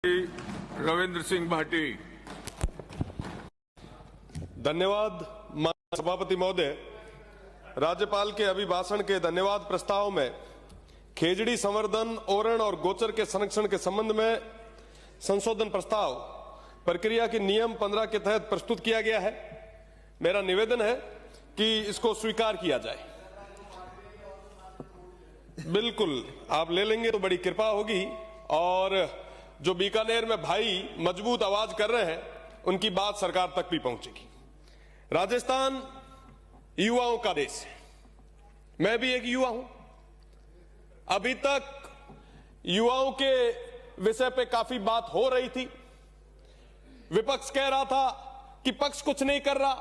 रविंद्र सिंह भाटी। धन्यवाद माननीय सभापति महोदय। राज्यपाल के अभिभाषण के धन्यवाद प्रस्ताव में खेजड़ी संवर्धन, ओरण और गोचर के संरक्षण के संबंध में संशोधन प्रस्ताव प्रक्रिया के नियम 15 के तहत प्रस्तुत किया गया है। मेरा निवेदन है कि इसको स्वीकार किया जाए। बिल्कुल, आप ले लेंगे तो बड़ी कृपा होगी और जो बीकानेर में भाई मजबूत आवाज कर रहे हैं उनकी बात सरकार तक भी पहुंचेगी। राजस्थान युवाओं का देश है, मैं भी एक युवा हूं। अभी तक युवाओं के विषय पे काफी बात हो रही थी। विपक्ष कह रहा था कि पक्ष कुछ नहीं कर रहा,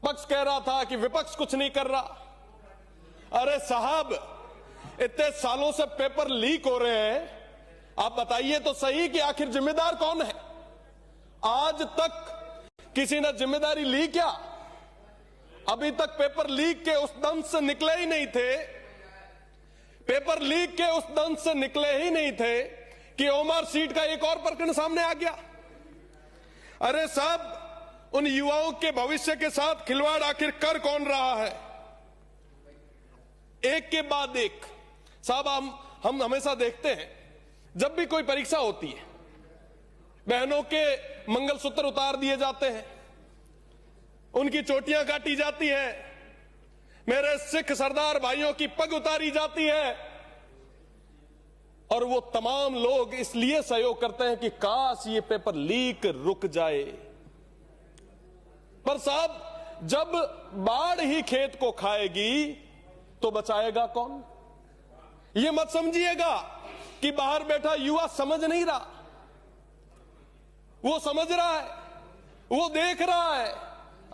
पक्ष कह रहा था कि विपक्ष कुछ नहीं कर रहा। अरे साहब, इतने सालों से पेपर लीक हो रहे हैं, आप बताइए तो सही कि आखिर जिम्मेदार कौन है? आज तक किसी ने जिम्मेदारी ली क्या? अभी तक पेपर लीक के उस दंश से निकले ही नहीं थे। पेपर लीक के उस दंश से निकले ही नहीं थे कि ओमर सीट का एक और प्रकरण सामने आ गया। अरे साहब, उन युवाओं के भविष्य के साथ खिलवाड़ आखिर कर कौन रहा है? एक के बाद एक। साहब, हम हमेशा देखते हैं जब भी कोई परीक्षा होती है, बहनों के मंगलसूत्र उतार दिए जाते हैं, उनकी चोटियां काटी जाती है, मेरे सिख सरदार भाइयों की पग उतारी जाती है, और वो तमाम लोग इसलिए सहयोग करते हैं कि काश ये पेपर लीक रुक जाए। पर साहब, जब बाढ़ ही खेत को खाएगी तो बचाएगा कौन? ये मत समझिएगा कि बाहर बैठा युवा समझ नहीं रहा। वो समझ रहा है, वो देख रहा है।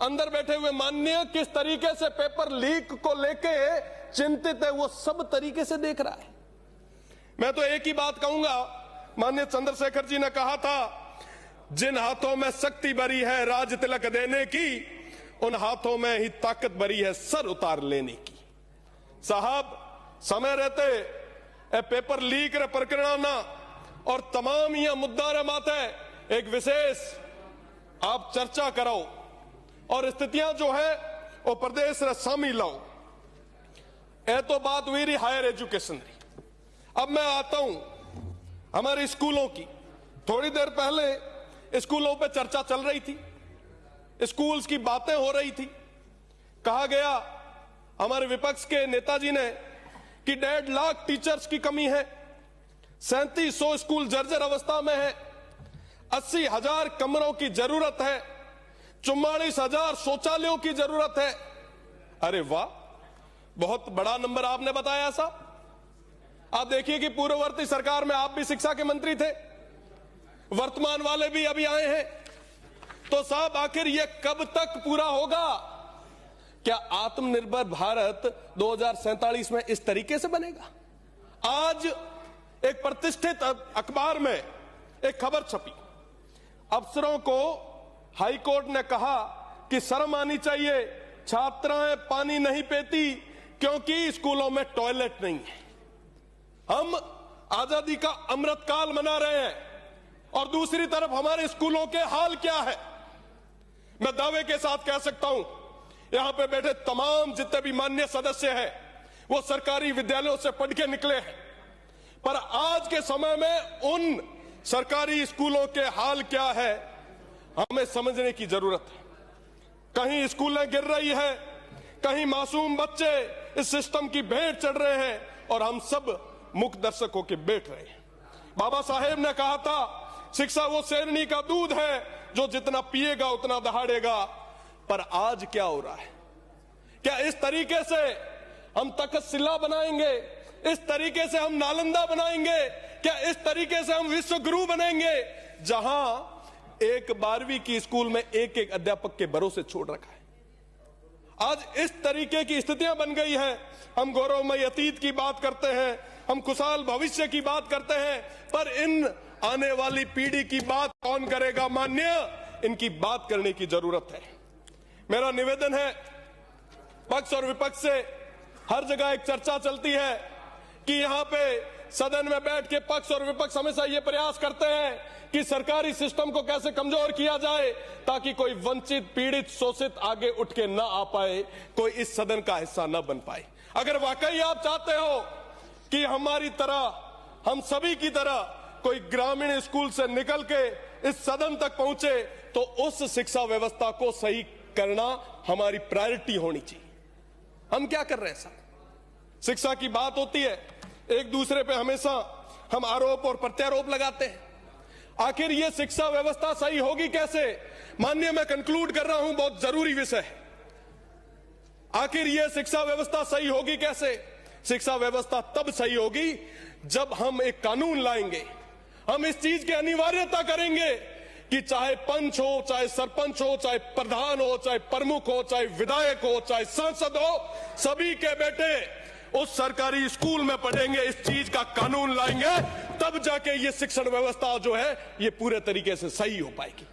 अंदर बैठे हुए माननीय किस तरीके से पेपर लीक को लेके चिंतित है, वो सब तरीके से देख रहा है। मैं तो एक ही बात कहूंगा, माननीय चंद्रशेखर जी ने कहा था, जिन हाथों में शक्ति भरी है राज तिलक देने की, उन हाथों में ही ताकत भरी है सर उतार लेने की। साहब, समय रहते पेपर लीक रे प्रकरण और तमाम यह मुद्दा रे माथे एक विशेष आप चर्चा कराओ और स्थितियां जो है वो प्रदेश रे शामिल लाओ। ये तो बात हुई रही हायर एजुकेशन की। अब मैं आता हूं हमारे स्कूलों की। थोड़ी देर पहले स्कूलों पे चर्चा चल रही थी, स्कूल्स की बातें हो रही थी। कहा गया हमारे विपक्ष के नेताजी ने कि 1.5 लाख टीचर्स की कमी है, 3700 स्कूल जर्जर अवस्था में है, 80,000 कमरों की जरूरत है, 44,000 शौचालयों की जरूरत है। अरे वाह, बहुत बड़ा नंबर आपने बताया साहब। आप देखिए कि पूर्ववर्ती सरकार में आप भी शिक्षा के मंत्री थे, वर्तमान वाले भी अभी आए हैं। तो साहब, आखिर यह कब तक पूरा होगा? क्या आत्मनिर्भर भारत 2047 में इस तरीके से बनेगा? आज एक प्रतिष्ठित अखबार में एक खबर छपी, अफसरों को हाईकोर्ट ने कहा कि शर्म आनी चाहिए, छात्राएं पानी नहीं पीती क्योंकि स्कूलों में टॉयलेट नहीं है। हम आजादी का अमृतकाल मना रहे हैं और दूसरी तरफ हमारे स्कूलों के हाल क्या है? मैं दावे के साथ कह सकता हूं, यहां पे बैठे तमाम जितने भी माननीय सदस्य हैं वो सरकारी विद्यालयों से पढ़ के निकले हैं, पर आज के समय में उन सरकारी स्कूलों के हाल क्या है हमें समझने की जरूरत है। कहीं स्कूलें गिर रही है, कहीं मासूम बच्चे इस सिस्टम की भेंट चढ़ रहे हैं और हम सब मुख्य दर्शक होकर बैठ रहे हैं। बाबा साहेब ने कहा था, शिक्षा वो शेरनी का दूध है जो जितना पिएगा उतना दहाड़ेगा। पर आज क्या हो रहा है? क्या इस तरीके से हम तक्षशिला बनाएंगे? इस तरीके से हम नालंदा बनाएंगे? क्या इस तरीके से हम विश्व गुरु बनेंगे, जहां एक 12वीं की स्कूल में एक एक अध्यापक के भरोसे छोड़ रखा है? आज इस तरीके की स्थितियां बन गई हैं। हम गौरवमय अतीत की बात करते हैं, हम खुशहाल भविष्य की बात करते हैं, पर इन आने वाली पीढ़ी की बात कौन करेगा? माननीय, इनकी बात करने की जरूरत है। मेरा निवेदन है, पक्ष और विपक्ष से हर जगह एक चर्चा चलती है कि यहां पे सदन में बैठ के पक्ष और विपक्ष हमेशा ये प्रयास करते हैं कि सरकारी सिस्टम को कैसे कमजोर किया जाए ताकि कोई वंचित, पीड़ित, शोषित आगे उठ के ना आ पाए, कोई इस सदन का हिस्सा न बन पाए। अगर वाकई आप चाहते हो कि हमारी तरह, हम सभी की तरह कोई ग्रामीण स्कूल से निकल के इस सदन तक पहुंचे, तो उस शिक्षा व्यवस्था को सही करना हमारी प्रायोरिटी होनी चाहिए। हम क्या कर रहे हैं साहब? शिक्षा की बात होती है, एक दूसरे पे हमेशा हम आरोप और प्रत्यारोप लगाते हैं। आखिर ये शिक्षा व्यवस्था सही होगी कैसे? माननीय, मैं कंक्लूड कर रहा हूं, बहुत जरूरी विषय है। आखिर ये शिक्षा व्यवस्था सही होगी कैसे? शिक्षा व्यवस्था तब सही होगी जब हम एक कानून लाएंगे, हम इस चीज की अनिवार्यता करेंगे कि चाहे पंच हो, चाहे सरपंच हो, चाहे प्रधान हो, चाहे प्रमुख हो, चाहे विधायक हो, चाहे सांसद हो, सभी के बेटे उस सरकारी स्कूल में पढ़ेंगे। इस चीज का कानून लाएंगे, तब जाके ये शिक्षण व्यवस्था जो है ये पूरे तरीके से सही हो पाएगी।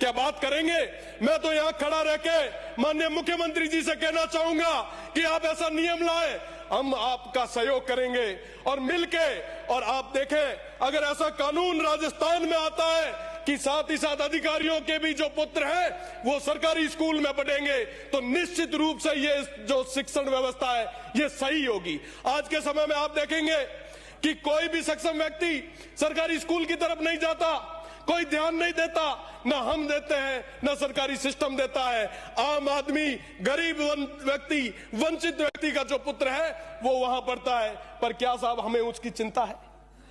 क्या बात करेंगे? मैं तो यहां खड़ा रह के माननीय मुख्यमंत्री जी से कहना चाहूंगा कि आप ऐसा नियम लाए, हम आपका सहयोग करेंगे और मिलके, और आप देखें अगर ऐसा कानून राजस्थान में आता है कि साथ ही साथ अधिकारियों के भी जो पुत्र हैं वो सरकारी स्कूल में पढ़ेंगे, तो निश्चित रूप से ये जो शिक्षण व्यवस्था है ये सही होगी। आज के समय में आप देखेंगे कि कोई भी सक्षम व्यक्ति सरकारी स्कूल की तरफ नहीं जाता, कोई ध्यान नहीं देता, ना हम देते हैं ना सरकारी सिस्टम देता है। आम आदमी, गरीब व्यक्ति, वंचित व्यक्ति का जो पुत्र है वो वहां पढ़ता है। पर क्या साहब हमें उसकी चिंता है?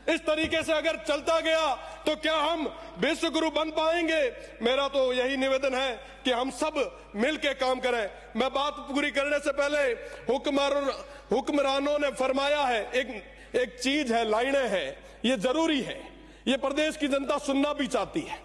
इस तरीके से अगर चलता गया तो क्या हम विश्व गुरु बन पाएंगे? मेरा तो यही निवेदन है कि हम सब मिलके काम करें। मैं बात पूरी करने से पहले हुक्मरानों ने फरमाया है, एक चीज है, लाइनें हैं, ये जरूरी है, ये प्रदेश की जनता सुनना भी चाहती है।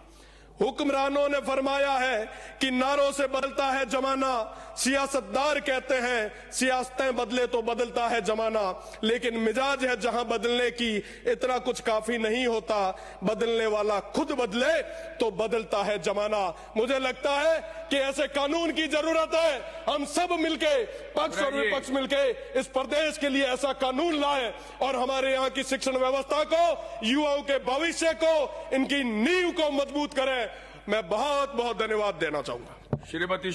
हुक्मरानों ने फरमाया है कि नारों से बदलता है जमाना, सियासतदार कहते हैं सियासतें बदले तो बदलता है जमाना, लेकिन मिजाज है जहां बदलने की इतना कुछ काफी नहीं होता, बदलने वाला खुद बदले तो बदलता है जमाना। मुझे लगता है कि ऐसे कानून की जरूरत है। हम सब मिलके, पक्ष और विपक्ष मिलके इस प्रदेश के लिए ऐसा कानून लाए और हमारे यहाँ की शिक्षण व्यवस्था को, युवाओं के भविष्य को, इनकी नींव को मजबूत करें। मैं बहुत बहुत धन्यवाद देना चाहूंगा। श्रीमती